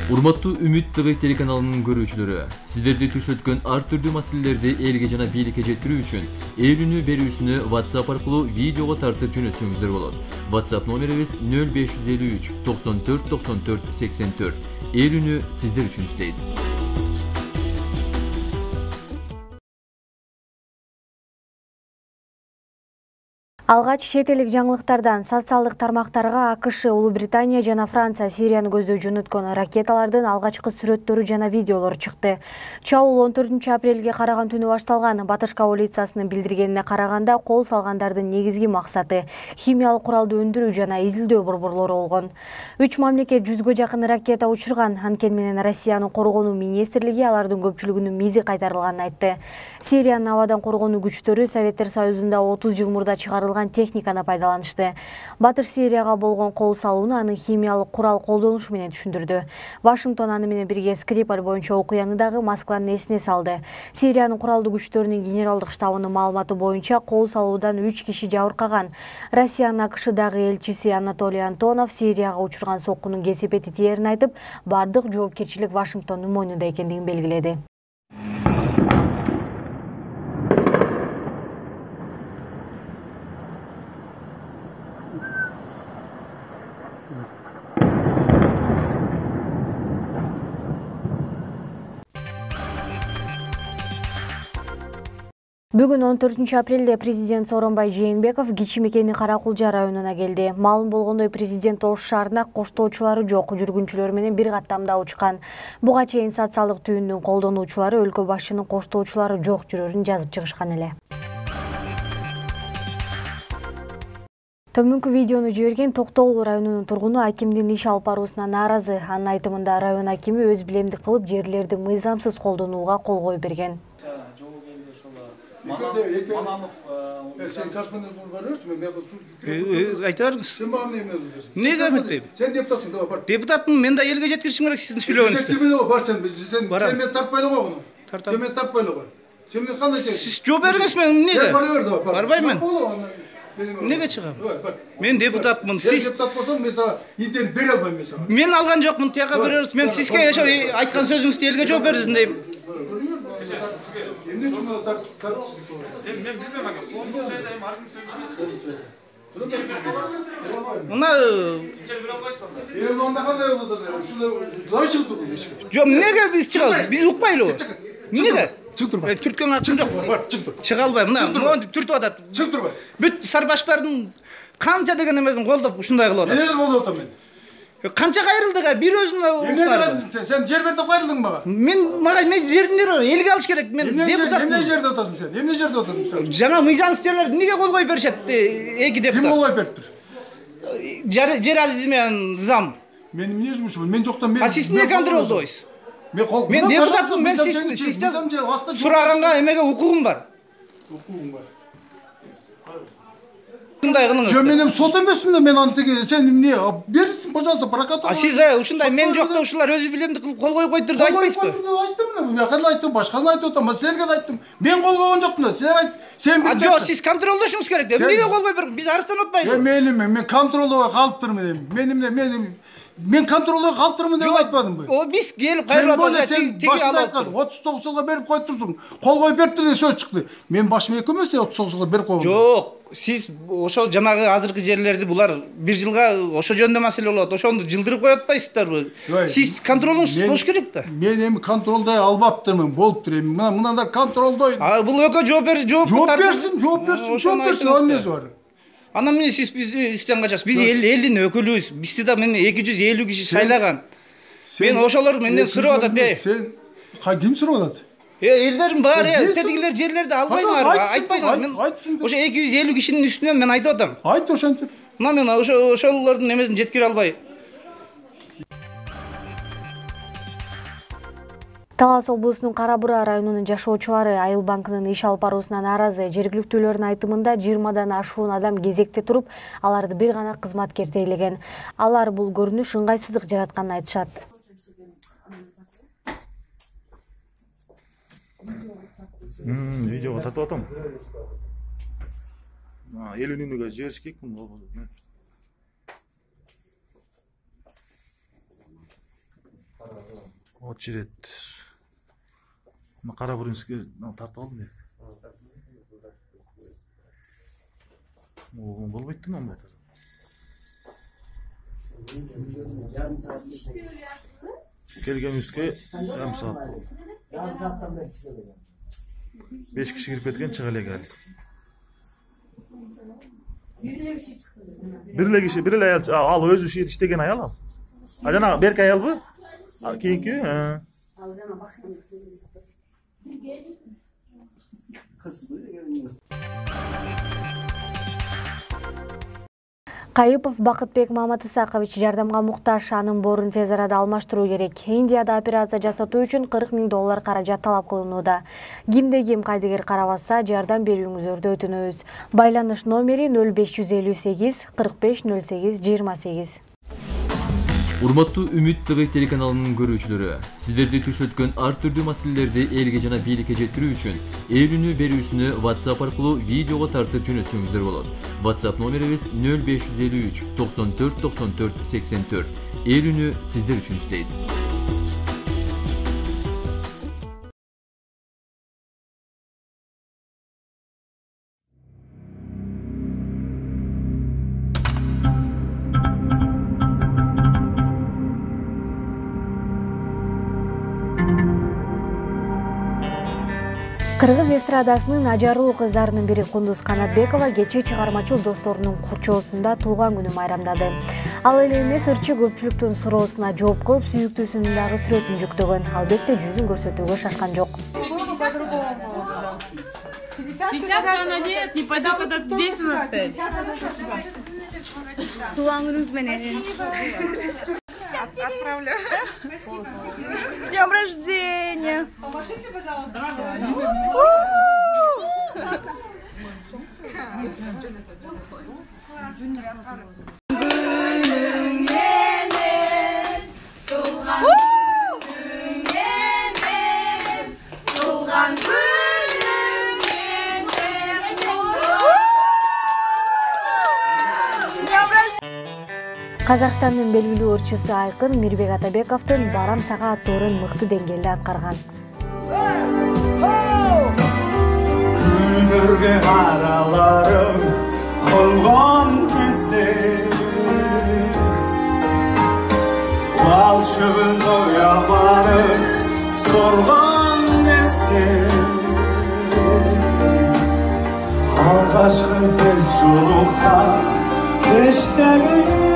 Урматтуу Үмүт ТВ телеканалынын көрүүчүлөрү, сиздерди түш өткөн ар түрдүү маселелерди элге жана бийликке жеткирүү үчүн ээлүүнү берүүсүнү WhatsApp аркылуу видеого тартып жөнөтсөңүздөр болот. WhatsApp номерибиз 0553 94 94 84. Ээлүүнү сиздер үчүн иштейт. Алгач чет элдик жаңылыктардан социалдык тармактарга АКШ, Улуу Британия жана Франция Сирияны көздөй жөнөткөн ракеталардын алгачкы сүрөттөрү жана видеолору чыкты. Чабуул 14 апрелге караган түнү башталган. Батыш коалициясынын билдиргенине караганда, кол салгандардын негизги максаты химиялык куралды өндүрүү жана изилдөө борборлору болгон. 3 мамлекет 100гө жакын ракета учурган. Анткени менен Россиянын коргонуу министрлиги алардын көпчүлүгүнүн мизи кайтарылганын айтты. Сириянын абадан коргонуу күчтөрү Советтер Союзунда 30 жыл мурда чыгарылган техниканы пайдаланышты. Батыш Сирияга болгон кол салууну анын химиялык курал колдонушу менен түшүндүрдү. Вашингтон аны менен бирге Скрипаль боюнча окуяны дагы Москванын эсине салды. Сириянын куралдуу күчтөрүнүн генералдык штабынын маалыматы боюнча кол салуудан 3 киши жабыркаган. Россиянын АКШдагы элчиси Анатолий Антонов Сирияга учурган соккунун кесепети тиерин айтып, бардык жоопкерчилик Вашингтондун мойнунда экендигин белгиледи. Бүгүн 14 апрелде президент Сооронбай Жээнбеков Кичи Мекени Каракулжа районуна келди. Маалым болгондой, президент Ош шаарына коштоочулары жок жүргүнчүлөр менен бир каттамда учкан. Буга чейин социалдык түйүндүн колдонуучулары өлкө башчынын коштоочулары жок жүрөрүн жазып чыгышкан эле. Төмөнкү видеону жиберген Токтогул районунун тургуну акимдин иш алып баруусуна нааразы. Анын айтымында район акими өз билемдик кылып жерлерди мыйзамсыз колдонууга кол кое берген. Sen kaç bin varıyorsun? Айтарыңыз. Sen bana ne yapıyorsun? Неге эметпейм? Sen deputatsın da var. Депутатмын, мен да элге жеткиришим керек сиздин сүйлөгөнүздү. Жеткирмей бар sen мен тартпайлы ма bunu? Sen men тартпайлы бар. Sen men кандай şey? Сиз жооп бериңиз мен эмнеге? Барбайм мен. Эмнеге чыгам? Мен депутатмын. Сиз депутат болсоң, мен сага интервью бере албайм мен сага. Мен алган жокмун, тияка беребиз. Мен сизге айткан сөзүңүздү элге жооп берсин дейм. Эмне үчүн мен билбейм ака. Коомдук жайда эми ар ким сөз берет. Мына Бере албайсызбы? Бере алганда кандай болот азыр? Ушундай дой чыгып турду эшикке. жок, эмнеге биз чыгабыз? Биз укпайлыбы? Эмнеге? Чыгып турба. Түрткөн акчым жок. Бар, чыгып тур. Чыга албайм. Мына монтип түртүп атат. Чыгып турба. Бүт сарбаштардын канча деген эмесин колдоп ушундай кылып атат. Эмне болуп атам мен? Канча кайрылдыга бир өзүнө Эмне кайрылдың сен жер берип кайрылдың мага? Мен жердин элге алыш керек. Мен депутат. Эмне жерде отасың сен? Эмне жерде отасың сен? Жана мыйзамсыз жерлерди эмнеге кол коюп беришет эки депутат? Ким кол коюп бериптир? Жер азизи менен зам. Мен эмне жумушум? Мен жоктон мен. А сиз эмне контролдойсуз? Мен депутатмын, мен систем сураганга эмеге укугум бар. Укугум бар. Ушундай кылыңыз. Жөн мен сот эмесмин да, мен аны теге сен эмне берсин, пожалуйста, прокатор. А сиз ушундай мен жокто ушулар өзү билемди кылып кол коюп койдур деп айтпайсызбы? Айттым мына, мен кандай айттым, башкасын айтып атам, силерге да айттым. Мен кол койгон жокмун да, силер айт. Сен бир. Жок, сиз контролдошуңуз керек. Эмнеге кол коюп бер? Биз арызданып атпайлыбы? Мен контролдой калыптырмын. Мен контролдой калыптырмын деп айтпадымбы? О, биз келип кайрылып атабыз. Тиги алып. 39 жылга берип коюп турсуң. Кол коюп бериптир деп сөз чыкты. Мен башым эки эмес 39 жылга берип койгом. Жок. Сиз ошо жанагы азыркы жерлерди булар бир жылга ошо жөнүндө маселе болот. Ошону жылдырып коюп атпайсыздарбы? Сиз контролуңуз болуш керек да. Мен эми контролдой албаптырмын, болуптур эми. Мынандар контролдой. Бул экөө жооп берсин. Эмнеси бар? Анан эмне сиз бизди истен качасыз? Биз элдин өкүлүбүз. Бизди да мен 250 киши шайлаган. Мен ошолор менден сурап атат. Сен ким сурап атат? Элдердин баары тетигилер жерлерди албайсыңарбы? Айтпайсыңар. Мен ошо 250 кишинин үстүнөн мен айтып атам. Айт ошентип. Мына мен ошолордун эмесин жеткире албай. Талас облусунун Кара-Бура районунун жашоочулары Айыл банкынын иш алып баруусуна нааразы. Жергиликтүүлөрдүн айтымында 20дан ашуун адам кезекте туруп, аларды бир гана кызматкер тейлеген. Алар бул көрүнүш ыңгайсыздык жаратканын айтышат. Видеоға тартып атам. Ээлүүнүгө жиберишкекмин. Очерет. Кара Буринский тартып алдым деп. Болбойт да ондай. Келгенибизге yarım saat болду. 5 kişi kirip ketкен чыга элек али. Бир эле аял, ал өзү иштеген аял ал. А жана берки аялбы? Кийинки, Кайыпов Бакытбек Маматысакович жардамга муктаж, анын борун тез арада алмаштыруу керек. Индияда операция жасатуу үчүн 40 000 доллар каражат талап кылынууда. Кимде ким кайдыгер карабаса, жардам берүүңүздөрдү өтүнөбүз. Байланыш номери 0558 45 08 28. Урматтуу Үмүт ТV телеканалынын көрүүчүлөрү, сиздерди түшөткөн ар түрдүү маселелерди элге жана бийликке жеткирүү үчүн ээлүүнү берүүсүнү WhatsApp аркылуу видеого тартып жөнөтсөңүздөр болот. WhatsApp номерибиз 0553 94 94 84. Ээлүүнү сиздер үчүн иштейт. Кыргыз эстрадасынын ажарлуу кыздарынын бири Кундуз Канатбекова кечээ чыгармачыл досторунун курчоосунда туулган күнүн майрамдады. Ал эле эмес ырчы көпчүлүктүн суроосуна жооп кылып сүйүктүүсүнүн дагы сүрөтүн жүктөгөн. Албетте жүзүн көрсөтүүгө шашкан жок. 50 грамм нет, не пойду, когда здесь у нас стоит. Туулган күнүңүз менен. Отправлю. С днем рождения! Помашите, пожалуйста. Казакстандын белгилүү ырчысы Айкын Мирбек Атабековдун Барам сага аттоорун мыкты деңгээлде аткарган. Күнөргө караларым колгон кезде балшыбын оябарым соргон кезде алгачкы кез жолуккан кечтегим